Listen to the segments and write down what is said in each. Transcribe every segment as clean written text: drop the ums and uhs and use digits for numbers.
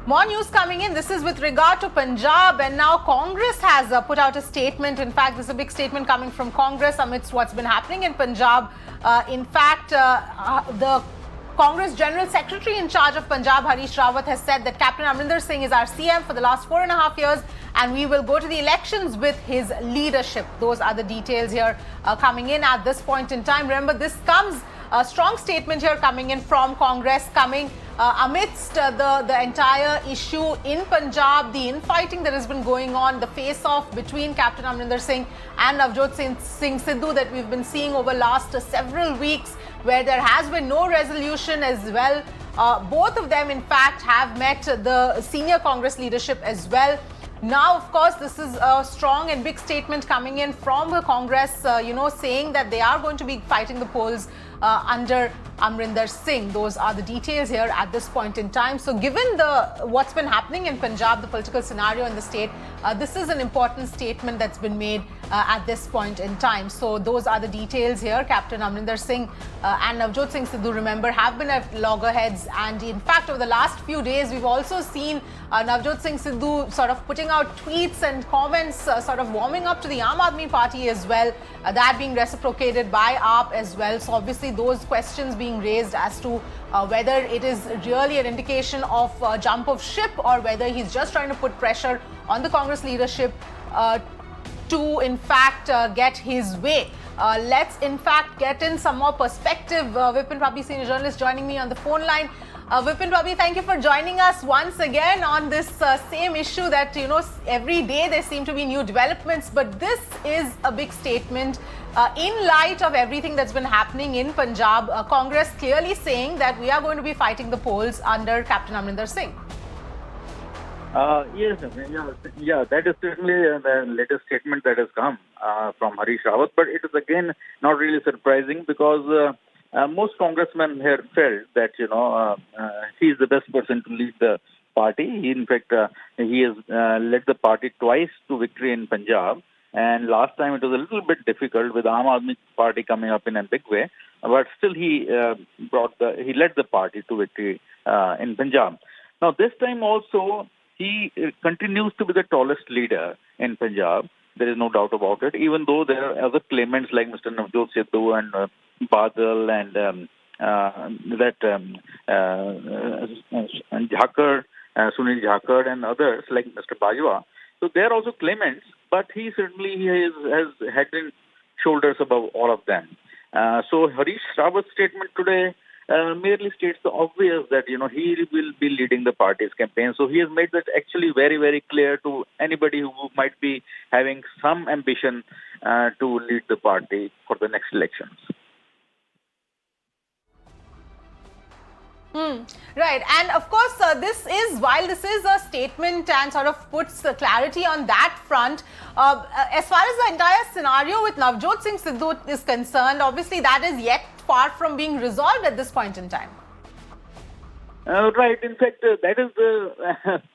More news coming in. This is with regard to Punjab, and now Congress has put out a statement. In fact, there's a big statement coming from Congress amidst what's been happening in Punjab. The Congress General Secretary in charge of Punjab, Harish Rawat, has said that Captain Amarinder Singh is our CM for the last 4.5 years, and we will go to the elections with his leadership. Those are the details here coming in at this point in time. Remember, this comes a strong statement here coming in from Congress, coming amidst the entire issue in Punjab, the infighting that has been going on, the face-off between Captain Amarinder Singh and Navjot Singh Sidhu that we've been seeing over last several weeks, where there has been no resolution as well. Both of them, in fact, have met the senior Congress leadership as well. Now, of course, this is a strong and big statement coming in from the Congress, saying that they are going to be fighting the polls under Amarinder Singh. Those are the details here at this point in time. So given what's been happening in Punjab, the political scenario in the state, this is an important statement that's been made at this point in time. So those are the details here. Captain Amarinder Singh and Navjot Singh Sidhu, remember, have been at loggerheads. And in fact, over the last few days, we've also seen Navjot Singh Sidhu sort of putting out tweets and comments, sort of warming up to the Aam Aadmi Party as well, that being reciprocated by AAP as well. So obviously those questions being raised as to whether it is really an indication of a jump of ship or whether he's just trying to put pressure on the Congress leadership to in fact get his way. Let's in fact get in some more perspective. Vipin Pabi, senior journalist, joining me on the phone line. Vipin Pabi, thank you for joining us once again on this same issue that, every day there seem to be new developments, but this is a big statement in light of everything that's been happening in Punjab. Congress clearly saying that we are going to be fighting the polls under Captain Amarinder Singh. Yes, that is certainly the latest statement that has come from Harish Rawat, but it is again not really surprising because most congressmen here felt that, he is the best person to lead the party. In fact, he has led the party twice to victory in Punjab. And last time it was a little bit difficult with Aam Aadmi Party coming up in a big way. But still he led the party to victory in Punjab. Now this time also he continues to be the tallest leader in Punjab. There is no doubt about it, even though there are other claimants like Mr. Navjot Sidhu and Badal and Sunil Jhakar and others like Mr. Bajwa. So they are also claimants, but he certainly has head and shoulders above all of them. So Harish Rawat's statement today merely states the obvious that, he will be leading the party's campaign. So he has made that actually very, very clear to anybody who might be having some ambition to lead the party for the next elections. Right, and of course, while this is a statement and sort of puts clarity on that front, as far as the entire scenario with Navjot Singh Sidhu is concerned, obviously that is yet far from being resolved at this point in time. Right, in fact, that is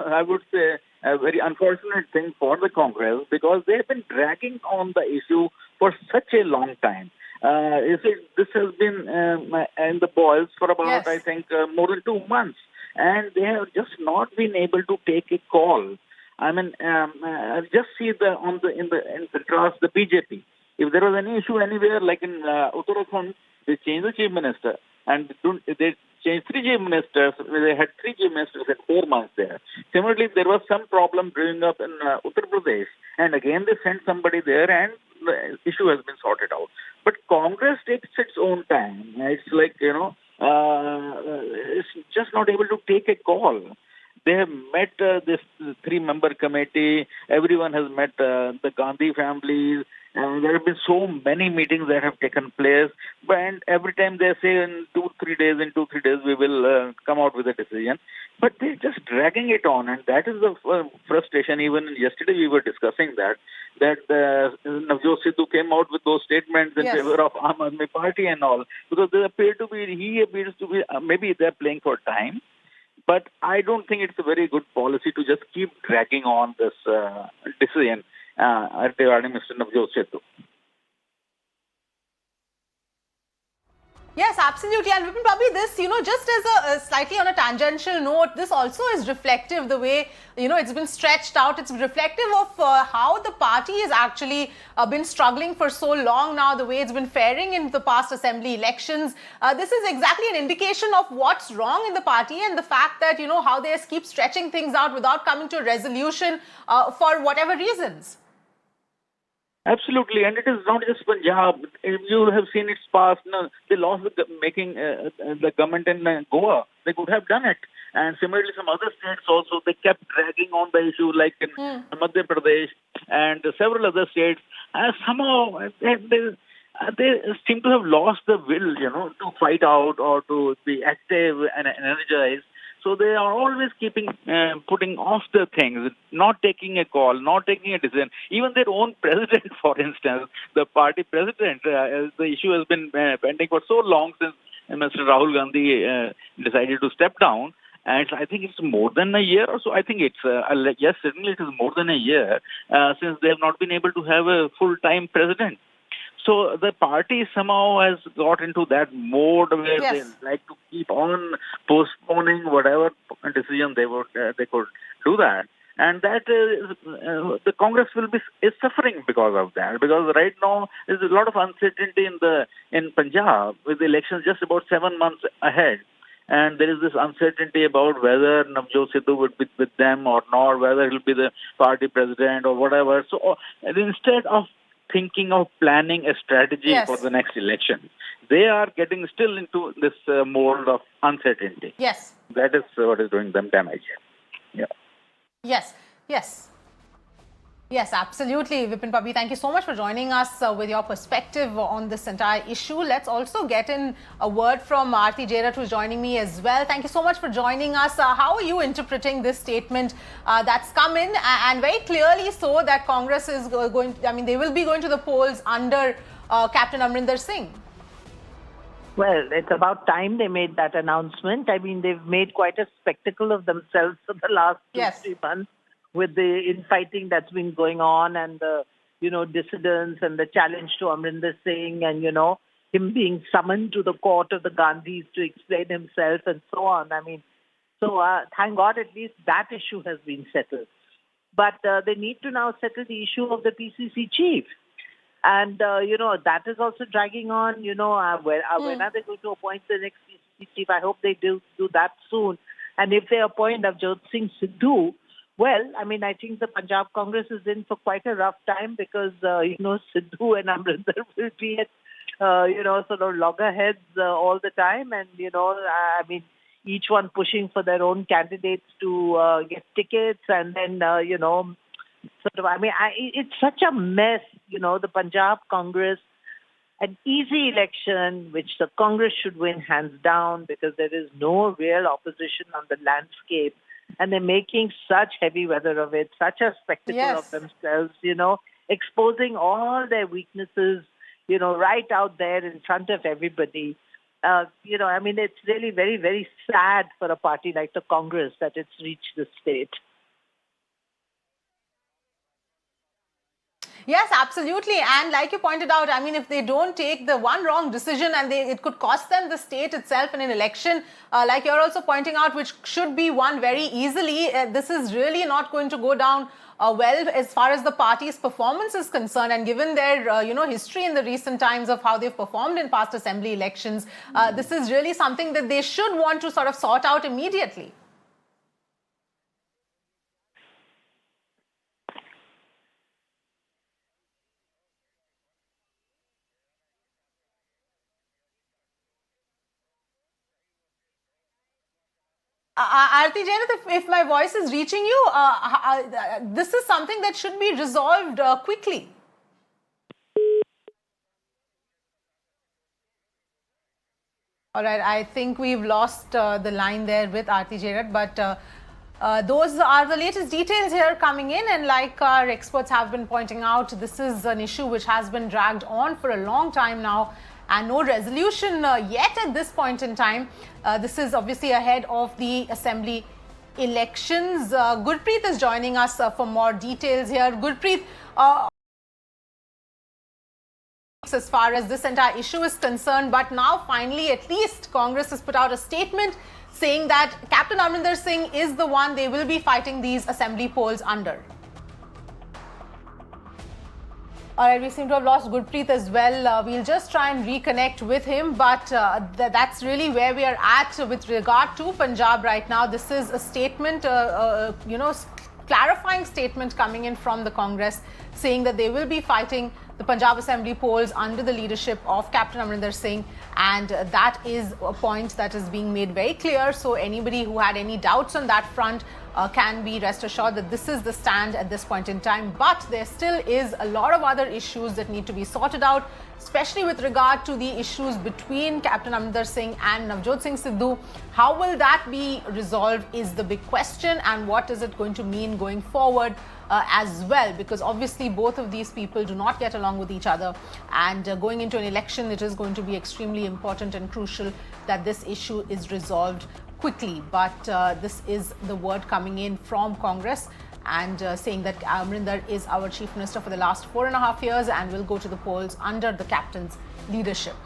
I would say, a very unfortunate thing for the Congress because they have been dragging on the issue for such a long time. This has been in the boils for about, yes, I think, more than 2 months. And they have just not been able to take a call. I mean, just see in contrast the BJP. If there was any issue anywhere, like in Uttarakhand, they changed the chief minister. And they changed 3 chief ministers. They had 3 chief ministers in 4 months there. Similarly, there was some problem brewing up in Uttar Pradesh. And again, they sent somebody there and the issue has been sorted out. But Congress takes its own time. It's like, it's just not able to take a call. They have met this 3-member committee. Everyone has met the Gandhi families. And there have been so many meetings that have taken place. And every time they say in 2-3 days, we will come out with a decision. But they're just dragging it on. And that is the frustration. Even yesterday we were discussing that Navjot Sidhu came out with those statements in, yes, favor of Aam Aadmi Party and all. Because he appears to be, maybe they're playing for time. But I don't think it's a very good policy to just keep dragging on this decision regarding Mr. Navjot Sidhu. Yes, absolutely. And Vipin, probably this, just as a slightly on a tangential note, this also is reflective the way, it's been stretched out. It's reflective of how the party has actually been struggling for so long now, the way it's been faring in the past assembly elections. This is exactly an indication of what's wrong in the party and the fact that, how they keep stretching things out without coming to a resolution for whatever reasons. Absolutely, and it is not just Punjab. If you have seen its past, they lost making the government in Goa. They could have done it. And similarly, some other states also, they kept dragging on the issue, like in Madhya Pradesh and several other states. Somehow, they seem to have lost the will, to fight out or to be active and energized. So they are always putting off the things, not taking a call, not taking a decision. Even their own president, for instance, the party president, the issue has been pending for so long since Mr. Rahul Gandhi decided to step down. And I think it's more than a year or so. I think it's, yes, certainly it is more than a year since they have not been able to have a full-time president. So the party somehow has got into that mode where they like to keep on postponing whatever decision they could do that, and that the Congress is suffering because of that. Because right now there's a lot of uncertainty in Punjab with the elections just about 7 months ahead. And there is this uncertainty about whether Navjot Sidhu would be with them or not, whether he'll be the party president or whatever. So instead of thinking of planning a strategy for the next election, they are getting still into this mode of uncertainty. Yes. That is what is doing them damage. Yeah. Yes, absolutely. Vipin Pabi, thank you so much for joining us with your perspective on this entire issue. Let's also get in a word from Aarti Jarat, who's joining me as well. Thank you so much for joining us. How are you interpreting this statement that's come in, and very clearly so, that Congress is going, they will be going to the polls under Captain Amarinder Singh? Well, it's about time they made that announcement. They've made quite a spectacle of themselves for the last 2-3 months. With the infighting that's been going on and the, dissidents and the challenge to Amarinder Singh and, him being summoned to the court of the Gandhis to explain himself and so on. Thank God at least that issue has been settled. But they need to now settle the issue of the PCC chief. And, that is also dragging on, when are they going to appoint the next PCC chief? I hope they do that soon. And if they appoint Navjot Singh Sidhu, well, I think the Punjab Congress is in for quite a rough time because, Sidhu and Amarinder will be at, sort of loggerheads all the time. And, each one pushing for their own candidates to get tickets. And then, it's such a mess, the Punjab Congress. An easy election, which the Congress should win hands down because there is no real opposition on the landscape. And they're making such heavy weather of it, such a spectacle of themselves, exposing all their weaknesses, right out there in front of everybody. It's really very, very sad for a party like the Congress that it's reached this state. Yes, absolutely. And like you pointed out, if they don't take the one wrong decision and it could cost them the state itself in an election, like you're also pointing out, which should be won very easily, this is really not going to go down well as far as the party's performance is concerned. And given their, history in the recent times of how they've performed in past assembly elections, this is really something that they should want to sort of sort out immediately. Aarti Jarat, if my voice is reaching you, this is something that should be resolved quickly. All right, I think we've lost the line there with Aarti Jarat, but those are the latest details here coming in. And like our experts have been pointing out, this is an issue which has been dragged on for a long time now, and no resolution yet at this point in time. This is obviously ahead of the assembly elections. Gurpreet is joining us for more details here. Gurpreet, as far as this entire issue is concerned. But now, finally, at least Congress has put out a statement saying that Captain Amarinder Singh is the one they will be fighting these assembly polls under. All right, we seem to have lost Gurpreet as well. We'll just try and reconnect with him, but that's really where we are at with regard to Punjab right now. This is a statement, clarifying statement coming in from the Congress saying that they will be fighting the Punjab Assembly polls under the leadership of Captain Amarinder Singh, and that is a point that is being made very clear. So anybody who had any doubts on that front can be rest assured that this is the stand at this point in time. But there still is a lot of other issues that need to be sorted out, especially with regard to the issues between Captain Amarinder Singh and Navjot Singh Sidhu. How will that be resolved is the big question, and what is it going to mean going forward as well, because obviously both of these people do not get along with each other, and going into an election, it is going to be extremely important and crucial that this issue is resolved quickly. But this is the word coming in from Congress, and saying that Amarinder is our Chief Minister for the last 4.5 years and will go to the polls under the captain's leadership.